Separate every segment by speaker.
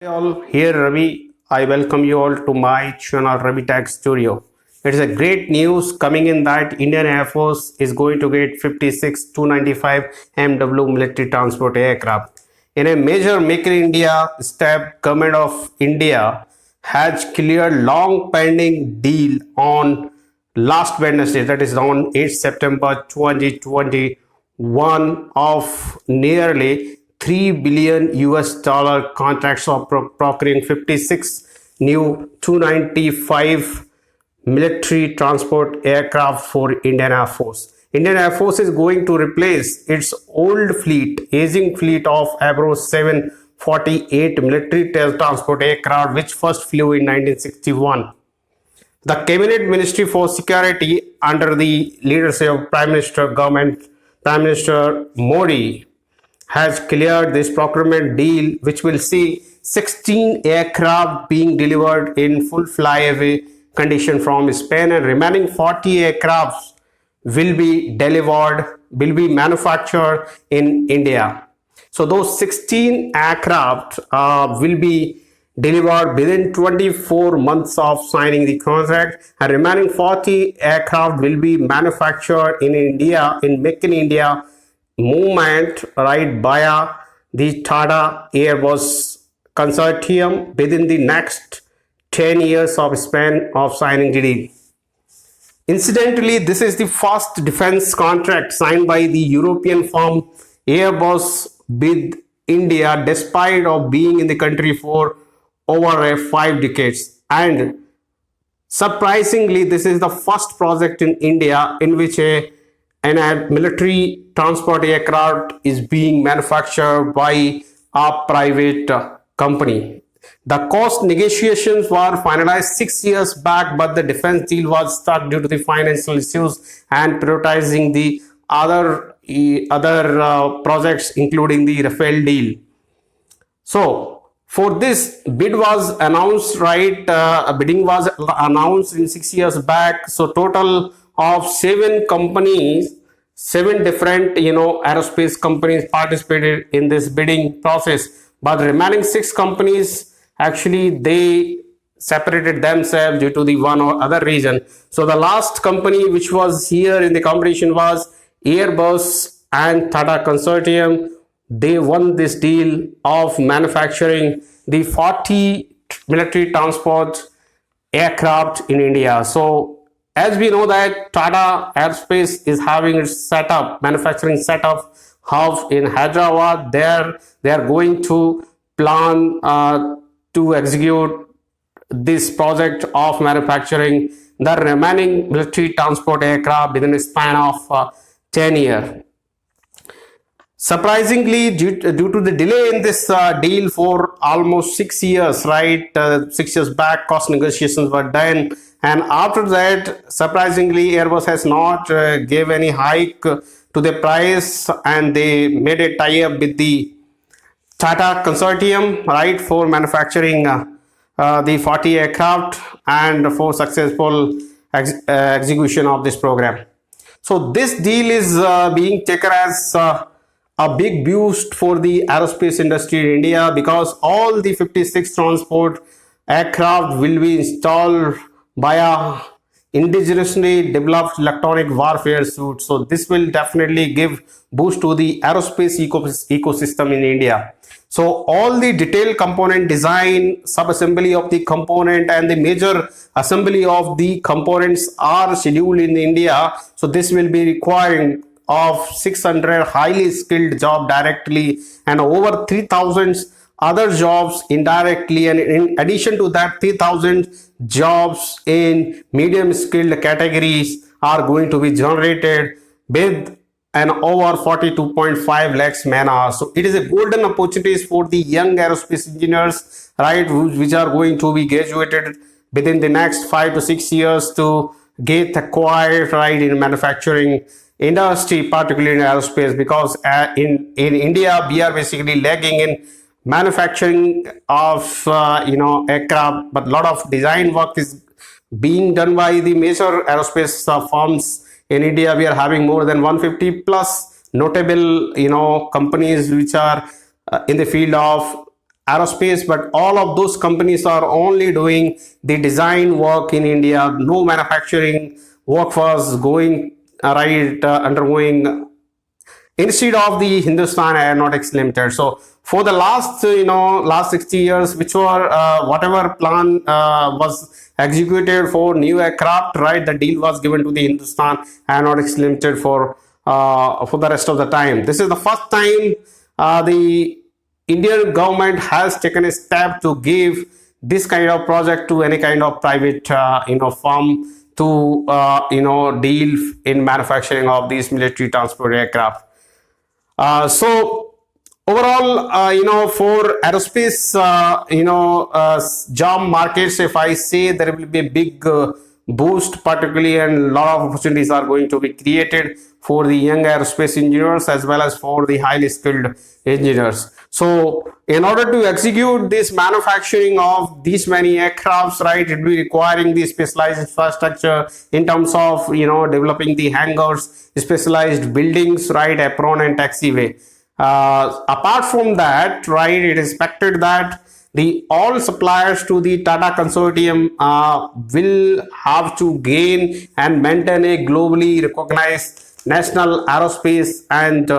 Speaker 1: Hey all, here Ravi. I welcome you all to my channel Ravi Tech Studio. It is a great news coming in that Indian Air Force is going to get 56 295 MW military transport aircraft. In a major Make in India step, Government of India has cleared long pending deal on last Wednesday, that is on 8 September 2021, of nearly 3 billion US dollar contracts of procuring 56 new 295 military transport aircraft for Indian Air Force. Indian Air Force is going to replace its old fleet, aging fleet of AVRO 748 military transport aircraft which first flew in 1961. The Cabinet Ministry for Security under the leadership of Prime Minister Modi has cleared this procurement deal, which will see 16 aircraft being delivered in full flyaway condition from Spain, and remaining 40 aircrafts will be manufactured in India. So those 16 aircraft will be delivered within 24 months of signing the contract, and remaining 40 aircraft will be manufactured in India in Make in India movement, right, via the tata-airbus consortium within the next 10 years of span of signing the deal. Incidentally, this is the first defense contract signed by the European firm Airbus with India, despite of being in the country for over 5 decades. And surprisingly, this is the first project in India in which a military transport aircraft is being manufactured by a private company. The cost negotiations were finalized 6 years back, but the defense deal was stuck due to the financial issues and prioritizing the other projects, including the Rafale deal. So for this, bid was announced, right? Bidding was announced in 6 years back. So total of 7 companies, 7 different aerospace companies participated in this bidding process, but the remaining 6 companies, actually they separated themselves due to the one or other reason. So the last company which was here in the competition was Airbus and Tata Consortium. They won this deal of manufacturing the 40 military transport aircraft in India. So as we know that Tata Aerospace is having its manufacturing setup hub in Hyderabad. There they are going to plan to execute this project of manufacturing the remaining military transport aircraft within a span of 10 years. Surprisingly, due to the delay in this deal for almost 6 years, right? 6 years back, cost negotiations were done, and after that, surprisingly, Airbus has not gave any hike to the price, and they made a tie-up with the Tata Consortium, right, for manufacturing the 40 aircraft and for successful execution of this program. So this deal is being taken as a big boost for the aerospace industry in India, because all the 56 transport aircraft will be installed via indigenously developed electronic warfare suits. So this will definitely give boost to the aerospace ecosystem in India. So all the detailed component design, sub-assembly of the component, and the major assembly of the components are scheduled in India. So this will be requiring of 600 highly skilled jobs directly and over 3,000 other jobs indirectly, and in addition to that 3,000 jobs in medium skilled categories are going to be generated with an over 42.5 lakhs man hours. So it is a golden opportunities for the young aerospace engineers, right, which are going to be graduated within the next 5 to 6 years to get acquired, right, in manufacturing industry, particularly in aerospace, because in India we are basically lagging in manufacturing of aircraft, but a lot of design work is being done by the major aerospace firms in India. We are having more than 150 plus notable companies which are in the field of Aerospace, but all of those companies are only doing the design work in India. No manufacturing workforce going undergoing instead of the Hindustan Aeronautics Limited. So for the last last 60 years, which were whatever plan was executed for new aircraft, right, the deal was given to the Hindustan Aeronautics Limited for the rest of the time. This is the first time the Indian government has taken a step to give this kind of project to any kind of private firm to deal in manufacturing of these military transport aircraft. So overall, for aerospace, job markets, if I say there will be a big boost, particularly, and a lot of opportunities are going to be created for the young aerospace engineers as well as for the highly skilled engineers. So in order to execute this manufacturing of these many aircrafts, right, it will be requiring the specialized infrastructure in terms of developing the hangars, specialized buildings, right, apron and taxiway. Apart from that, right, it is expected that the all suppliers to the Tata consortium will have to gain and maintain a globally recognized national aerospace and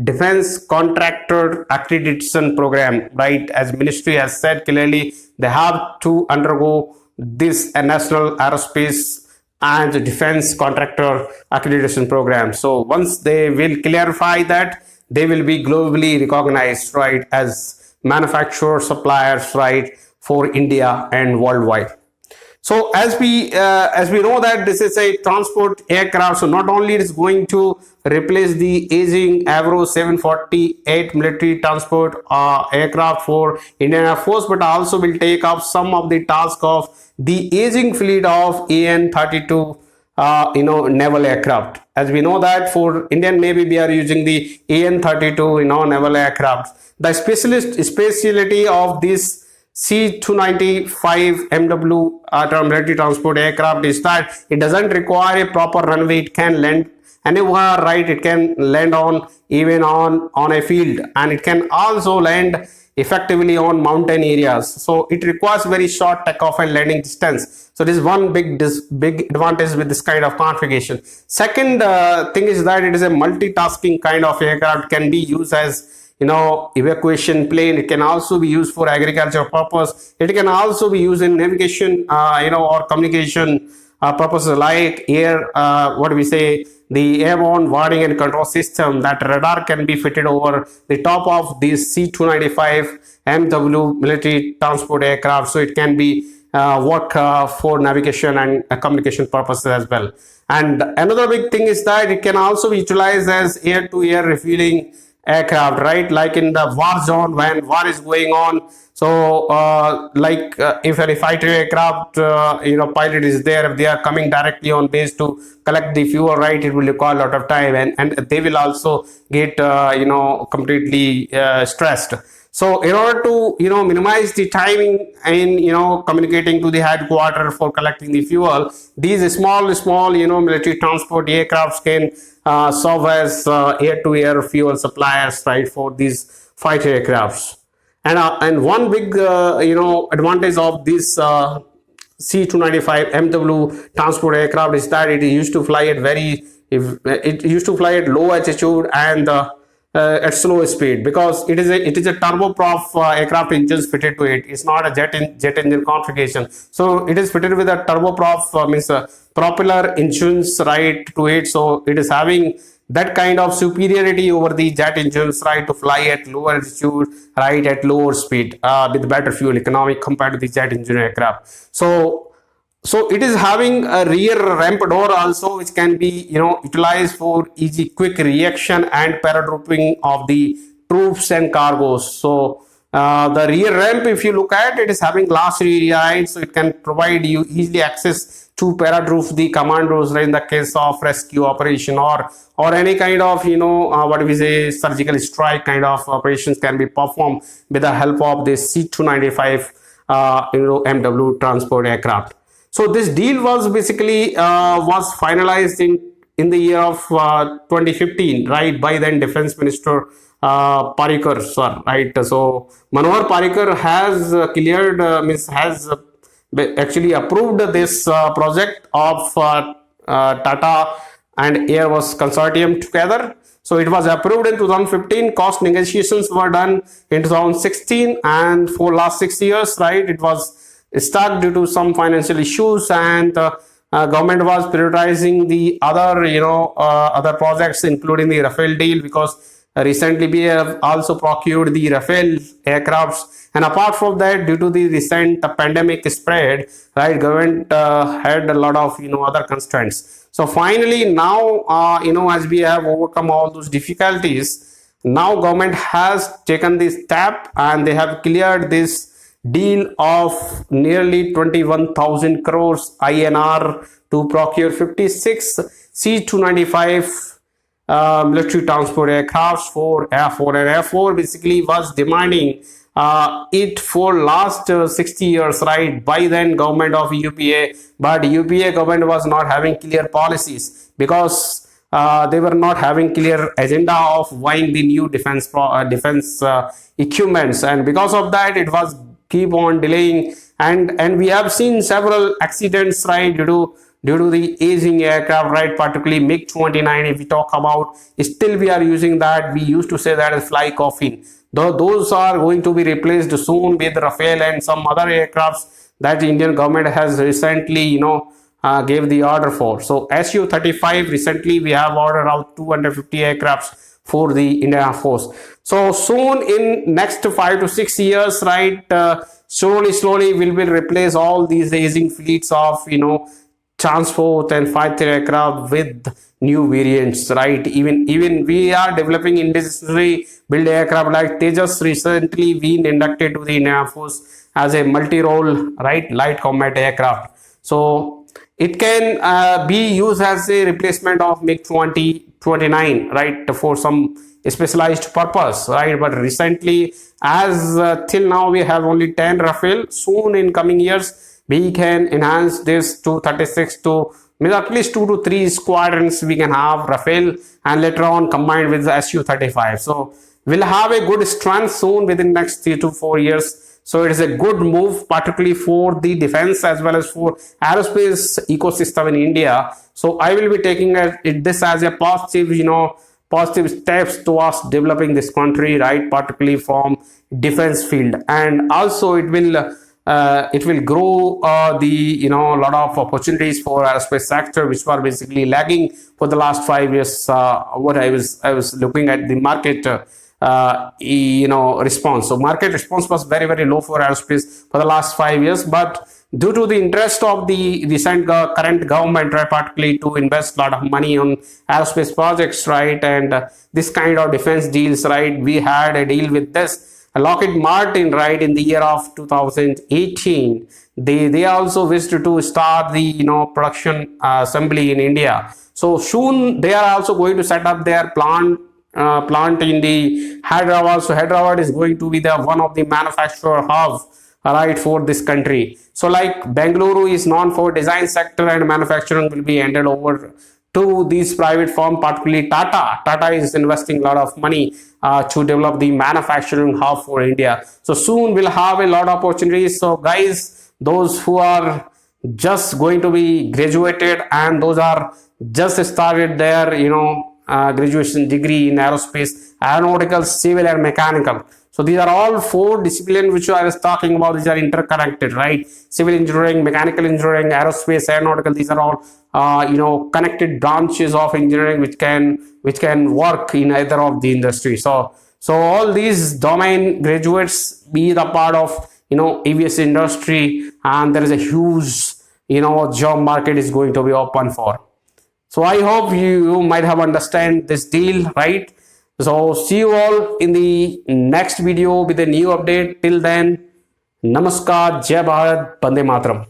Speaker 1: defense contractor accreditation program, right? As ministry has said clearly, they have to undergo this national aerospace and defense contractor accreditation program. So once they will clarify that, they will be globally recognized, right, as manufacturer suppliers, right, for India and worldwide. So as we know that this is a transport aircraft, so not only it is going to replace the aging AVRO 748 military transport aircraft for Indian Air Force, but also will take up some of the task of the aging fleet of AN-32 naval aircraft. As we know that for Indian Navy, we are using the AN-32 naval aircraft. The speciality of this C-295 MW military transport aircraft is that it doesn't require a proper runway. It can land anywhere, right? It can land even on a field, and it can also land effectively on mountain areas. So it requires very short takeoff and landing distance. So this is one big advantage with this kind of configuration. Second thing is that it is a multitasking kind of aircraft, can be used as evacuation plane. It can also be used for agriculture purpose. It can also be used in navigation, or communication purposes, like the airborne warning and control system. That radar can be fitted over the top of this C-295 MW military transport aircraft, so it can be work for navigation and communication purposes as well. And another big thing is that it can also be utilized as air-to-air refueling aircraft, right? Like in the war zone, when war is going on. So if a fighter aircraft pilot is there, if they are coming directly on base to collect the fuel, right, it will require a lot of time, and they will also get completely stressed. So in order to minimize the timing in communicating to the headquarters for collecting the fuel, these small military transport aircrafts can serve as air-to-air fuel suppliers, right, for these fighter aircrafts. And one big advantage of this C-295 MW transport aircraft is that it used to fly at low altitude and at slow speed, because it is a turboprop aircraft engines fitted to it. It's not a jet engine configuration. So it is fitted with a turboprop means propeller engines, right, to it. So it is having that kind of superiority over the jet engines, right, to fly at lower altitude, right, at lower speed with better fuel economy compared to the jet engine aircraft. So it is having a rear ramp door also, which can be utilized for easy quick reaction and paratrooping of the troops and cargos. So the rear ramp, if you look at it, is having glass area, so it can provide you easily access to paratroop the commandos, right, in the case of rescue operation or any kind of surgical strike kind of operations can be performed with the help of this C-295 MW transport aircraft. So this deal was basically was finalized in the year of 2015, right, by then Defense Minister Parikar sir, right? So Manohar Parikar has cleared, means has actually approved this project of Tata and Airbus consortium together. So it was approved in 2015. Cost negotiations were done in 2016, and for last 6 years, right, it was stuck due to some financial issues, and government was prioritizing the other, other projects, including the Rafale deal, because recently we have also procured the Rafale aircrafts. And apart from that, due to the recent pandemic spread, right, government had a lot of other constraints. So finally now, as we have overcome all those difficulties, now government has taken this step and they have cleared this deal of nearly 21,000 crores INR to procure 56 C-295 military transport aircrafts for Air Force. And Air Force basically was demanding it for last 60 years, right, by then government of UPA. But UPA government was not having clear policies, because they were not having clear agenda of buying the new defense equipments, and because of that it was keep on delaying, and we have seen several accidents, right, due to the aging aircraft, right, particularly MiG-29. If we talk about, still we are using that. We used to say that as fly coffin. Though those are going to be replaced soon with Rafale and some other aircrafts that the Indian government has recently, gave the order for. So Su-35, recently we have ordered out 250 aircrafts for the Indian Air Force. So soon, in next 5 to 6 years, right, slowly we will replace all these aging fleets of transport and fighter aircraft with new variants, right? Even we are developing indigenously built aircraft like Tejas, recently been inducted to the Indian Air Force as a multi-role, right, light combat aircraft. So it can be used as a replacement of MiG-29, right, for some specialized purpose, right? But recently, as till now we have only 10 Rafale. Soon in coming years we can enhance this to 36 to at least 2 to 3 squadrons we can have Rafale, and later on combined with the Su-35. So we'll have a good strength soon within next 3 to 4 years. So it is a good move, particularly for the defense as well as for aerospace ecosystem in India. So I will be taking this as a positive, positive steps towards developing this country, right, particularly from defense field. And also it will grow the lot of opportunities for aerospace sector, which were basically lagging for the last 5 years. What I was looking at the market response. So market response was very low for aerospace for the last 5 years, but due to the interest of the recent current government, right, particularly to invest a lot of money on aerospace projects, right, and this kind of defense deals, right, we had a deal with this Lockheed Martin, right, in the year of 2018. They also wished to start the production assembly in India. So soon they are also going to set up their plant in the Hyderabad. So Hyderabad is going to be the one of the manufacturer hub, right, for this country. So like Bengaluru is known for design sector, and manufacturing will be handed over to these private firm, particularly Tata. Tata is investing a lot of money to develop the manufacturing hub for India. So soon we'll have a lot of opportunities. So guys, those who are just going to be graduated and those are just started their graduation degree in aerospace, aeronautical, civil and mechanical. So these are all 4 disciplines which I was talking about. These are interconnected, right? Civil engineering, mechanical engineering, aerospace, aeronautical. These are all connected branches of engineering which can work in either of the industry. So all these domain graduates be the part of aviation industry, and there is a huge job market is going to be open for. So I hope you might have understand this deal, right? So see you all in the next video with a new update. Till then, Namaskar, Jai Bharat, Bande Mataram.